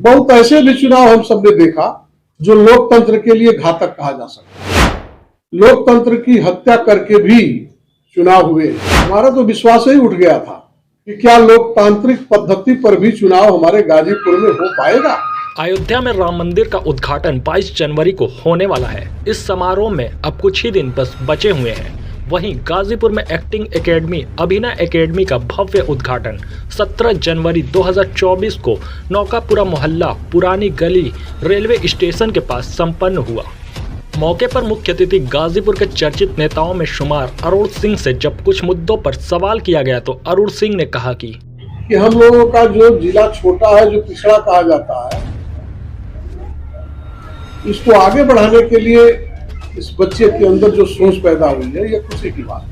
बहुत ऐसे भी चुनाव हम सबने देखा जो लोकतंत्र के लिए घातक कहा जा सकता है। लोकतंत्र की हत्या करके भी चुनाव हुए। हमारा तो विश्वास ही उठ गया था कि क्या लोकतांत्रिक पद्धति पर भी चुनाव हमारे गाजीपुर में हो पाएगा। अयोध्या में राम मंदिर का उद्घाटन 22 जनवरी को होने वाला है। इस समारोह में अब कुछ ही दिन बस बचे हुए हैं। वहीं गाजीपुर में एक्टिंग एकेडमी, अभिनय एकेडमी का भव्य उद्घाटन 17 जनवरी 2024 को नौकापुरा मोहल्ला, पुरानी गली, रेलवे स्टेशन के पास संपन्न हुआ। मौके पर मुख्य अतिथि गाजीपुर के चर्चित नेताओं में शुमार अरुण सिंह से जब कुछ मुद्दों पर सवाल किया गया तो अरुण सिंह ने कहा कि हम लोगों का जो जिला छोटा है, जो पिछड़ा कहा जाता है, इसको आगे बढ़ाने के लिए इस बच्चे के अंदर जो सोच पैदा हुई है, ये खुशी की बात है।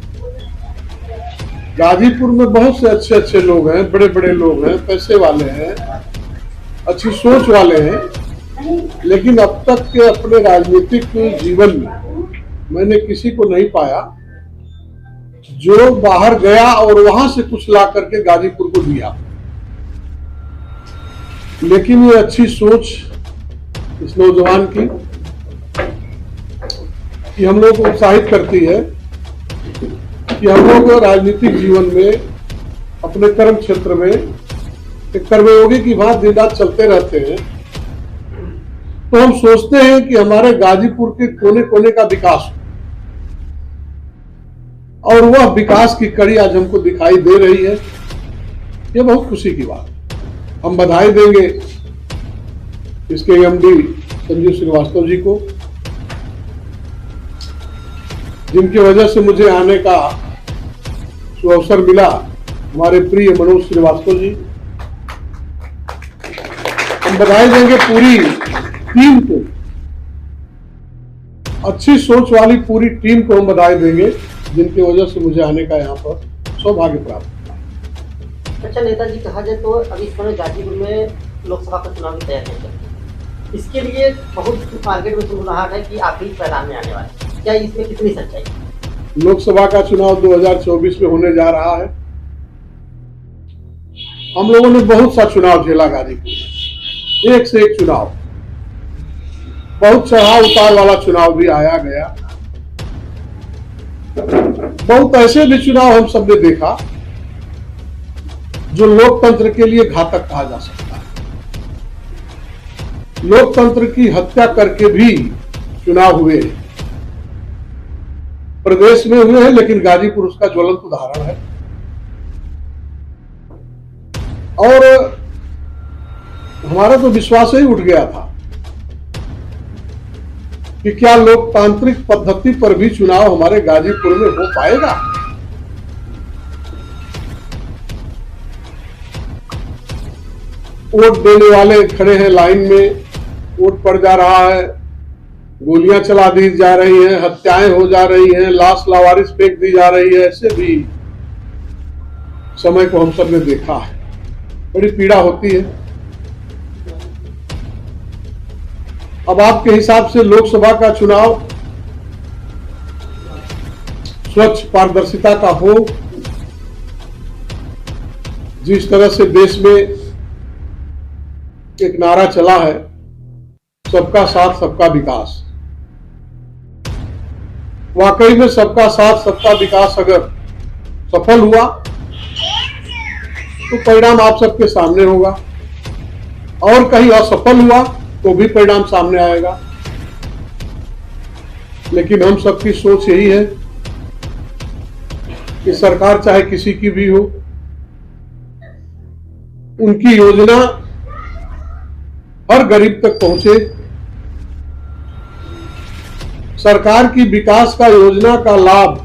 गाजीपुर में बहुत से अच्छे लोग हैं, बड़े बड़े लोग हैं, पैसे वाले हैं, अच्छी सोच वाले हैं, लेकिन अब तक के अपने राजनीतिक जीवन में मैंने किसी को नहीं पाया जो बाहर गया और वहां से कुछ ला करके गाजीपुर को दिया। लेकिन ये अच्छी सोच इस नौजवान की कि हम लोग को उत्साहित करती है कि हम लोग राजनीतिक जीवन में अपने कर्म क्षेत्र में एक कर्मयोगी की बात दिन रात चलते रहते हैं, तो हम सोचते हैं कि हमारे गाजीपुर के कोने कोने का विकास हो, और वह विकास की कड़ी आज हमको दिखाई दे रही है। ये बहुत खुशी की बात है। हम बधाई देंगे इसके एमडी संजीव श्रीवास्तव जी को, जिनकी वजह से मुझे आने का अवसर मिला। हमारे प्रिय मनोज श्रीवास्तव जी, हम बधाई देंगे पूरी टीम को, अच्छी सोच वाली पूरी टीम को हम बधाई देंगे, जिनकी वजह से मुझे आने का यहाँ पर सौभाग्य प्राप्त हुआ। अच्छा नेताजी, कहा जाए तो अभी इस समय गाजीपुर में लोकसभा का चुनाव की तैयारी है। इसके लिए बहुत मार्केट में सुनाहट है कि आप ही मैदान में आने वाले, क्या इसमें कितनी सच्चाई? लोकसभा का चुनाव 2024 में होने जा रहा है। हम लोगों ने बहुत सा चुनाव झेला गाजीपुर, एक से एक चुनाव, बहुत चढ़ाव उतार वाला चुनाव भी आया गया। बहुत ऐसे भी चुनाव हम सबने देखा जो लोकतंत्र के लिए घातक कहा जा सकता है। लोकतंत्र की हत्या करके भी चुनाव हुए, प्रदेश में हुए हैं, लेकिन गाजीपुर उसका ज्वलंत उदाहरण है। और हमारा तो विश्वास ही उठ गया था कि क्या लोकतांत्रिक पद्धति पर भी चुनाव हमारे गाजीपुर में हो पाएगा। वोट देने वाले खड़े हैं लाइन में, वोट पड़ जा रहा है, गोलियां चला दी जा रही हैं, हत्याएं हो जा रही हैं, लाश लावारिस फेंक दी जा रही है। ऐसे भी समय को हम सब ने देखा है, बड़ी पीड़ा होती है। अब आपके हिसाब से लोकसभा का चुनाव स्वच्छ पारदर्शिता का हो, जिस तरह से देश में एक नारा चला है, सबका साथ सबका विकास, वाकई में सबका साथ सबका विकास अगर सफल हुआ तो परिणाम आप सबके सामने होगा, और कहीं असफल हुआ तो भी परिणाम सामने आएगा। लेकिन हम सबकी सोच यही है कि सरकार चाहे किसी की भी हो, उनकी योजना हर गरीब तक पहुंचे। सरकार की विकास का योजना का लाभ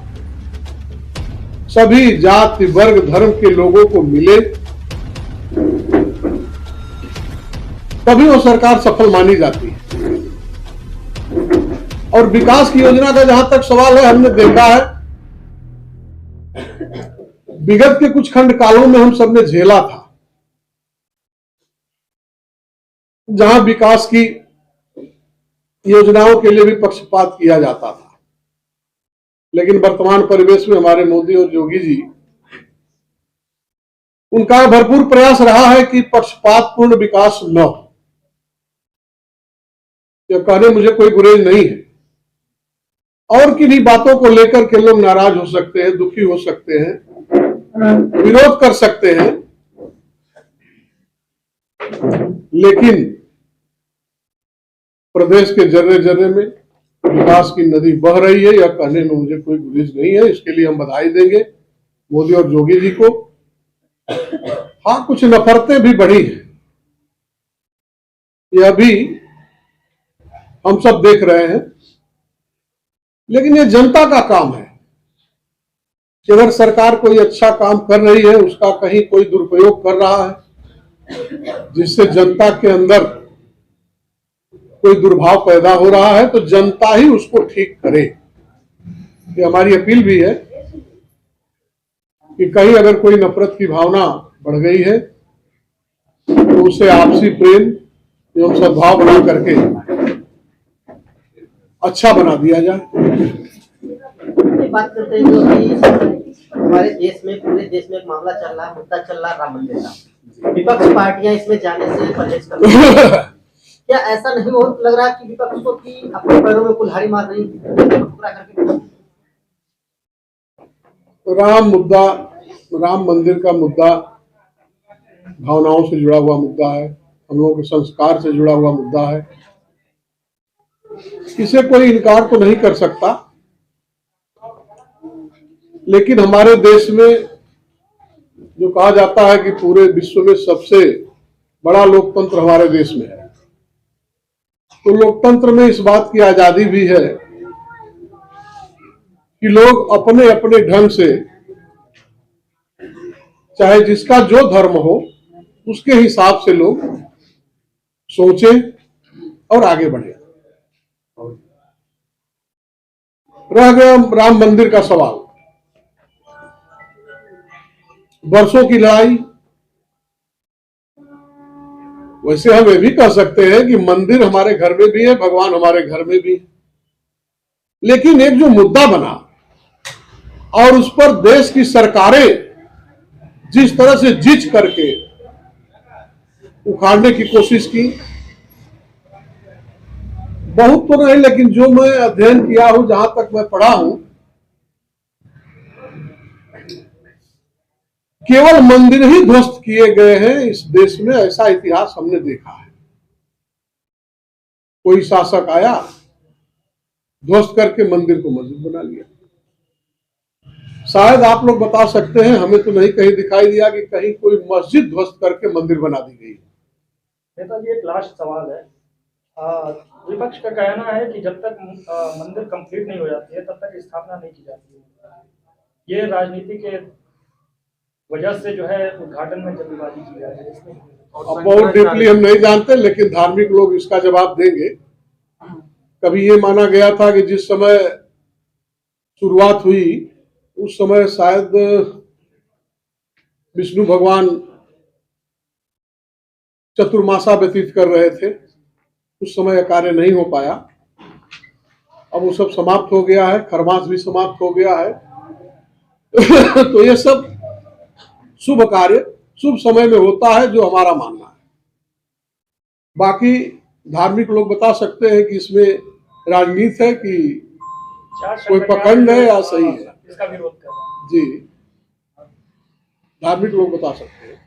सभी जाति, वर्ग, धर्म के लोगों को मिले, तभी वो सरकार सफल मानी जाती है। और विकास की योजना का जहां तक सवाल है, हमने देखा है विगत के कुछ खंड कालों में हम सबने झेला था, जहां विकास की योजनाओं के लिए भी पक्षपात किया जाता था। लेकिन वर्तमान परिवेश में हमारे मोदी और योगी जी, उनका भरपूर प्रयास रहा है कि पक्षपातपूर्ण विकास न हो। यह कहने मुझे कोई गुरेज नहीं है। और किन्हीं बातों को लेकर के लोग नाराज हो सकते हैं, दुखी हो सकते हैं, विरोध कर सकते हैं, लेकिन प्रदेश के जर्रे जर्रे में विकास की नदी बह रही है, यह कहने में मुझे कोई गुरेज नहीं है। इसके लिए हम बधाई देंगे मोदी और जोगी जी को। हाँ, कुछ नफरतें भी बढ़ी हैं, यह भी हम सब देख रहे हैं, लेकिन यह जनता का काम है कि अगर सरकार कोई अच्छा काम कर रही है, उसका कहीं कोई दुरुपयोग कर रहा है जिससे जनता के अंदर कोई दुर्भाव पैदा हो रहा है, तो जनता ही उसको ठीक करे। ये हमारी अपील भी है कि कहीं अगर कोई नफरत की भावना बढ़ गई है तो उसे आपसी प्रेम एवं सद्भाव बना करके अच्छा बना दिया जाए। बात करते हैं जो अभी हमारे देश में, पूरे देश में एक मामला चल रहा है, मुद्दा चल रहा है राम मंदिर का। विपक्ष पार्टियां इसमें जाने से परहेज कर रही हैं। क्या ऐसा नहीं हो लग रहा कि विपक्ष को कि अपने पैरों में कुल्हाड़ी मार रही पूरा करके? राम मंदिर का मुद्दा भावनाओं से जुड़ा हुआ मुद्दा है, हम लोगों के संस्कार से जुड़ा हुआ मुद्दा है। इसे कोई इनकार तो नहीं कर सकता, लेकिन हमारे देश में जो कहा जाता है कि पूरे विश्व में सबसे बड़ा लोकतंत्र हमारे देश में है, तो लोकतंत्र में इस बात की आजादी भी है कि लोग अपने अपने ढंग से, चाहे जिसका जो धर्म हो, उसके हिसाब से लोग सोचें और आगे बढ़े। रह गया राम मंदिर का सवाल, वर्षों की लड़ाई। वैसे हम ये भी कह सकते हैं कि मंदिर हमारे घर में भी है, भगवान हमारे घर में भी है, लेकिन एक जो मुद्दा बना और उस पर देश की सरकारें जिस तरह से जिच करके उखाड़ने की कोशिश की, बहुत तो नहीं, लेकिन जो मैं अध्ययन किया हूं, जहां तक मैं पढ़ा हूं, केवल मंदिर ही ध्वस्त किए गए हैं इस देश में, ऐसा इतिहास हमने देखा है। कोई शासक आया, ध्वस्त करके मंदिर को मस्जिद बना लिया। शायद आप लोग बता सकते हैं, हमें तो नहीं कहीं दिखाई दिया कि कहीं कोई मस्जिद ध्वस्त करके मंदिर बना दी गई। नेताजी, एक लास्ट सवाल है। विपक्ष का कहना है कि जब तक मंदिर कंप्लीट नहीं हो जाती है तब तक स्थापना नहीं की जाती है। ये राजनीति के वजह से जो है उद्घाटन में जल्दबाजी की जा रही है। अब बहुत डीपली हम नहीं जानते, लेकिन धार्मिक लोग इसका जवाब देंगे। कभी ये माना गया था कि जिस समय शुरुआत हुई उस समय शायद विष्णु भगवान चतुर्मासा व्यतीत कर रहे थे, उस समय कार्य नहीं हो पाया। अब वो सब समाप्त हो गया है, खरमास भी समाप्त हो गया है। तो ये सब शुभ कार्य शुभ समय में होता है, जो हमारा मानना है। बाकी धार्मिक लोग बता सकते हैं कि इसमें राजनीति है कि कोई पकड़ है या सही है, इसका विरोध कर रहा है। जी धार्मिक लोग बता सकते हैं।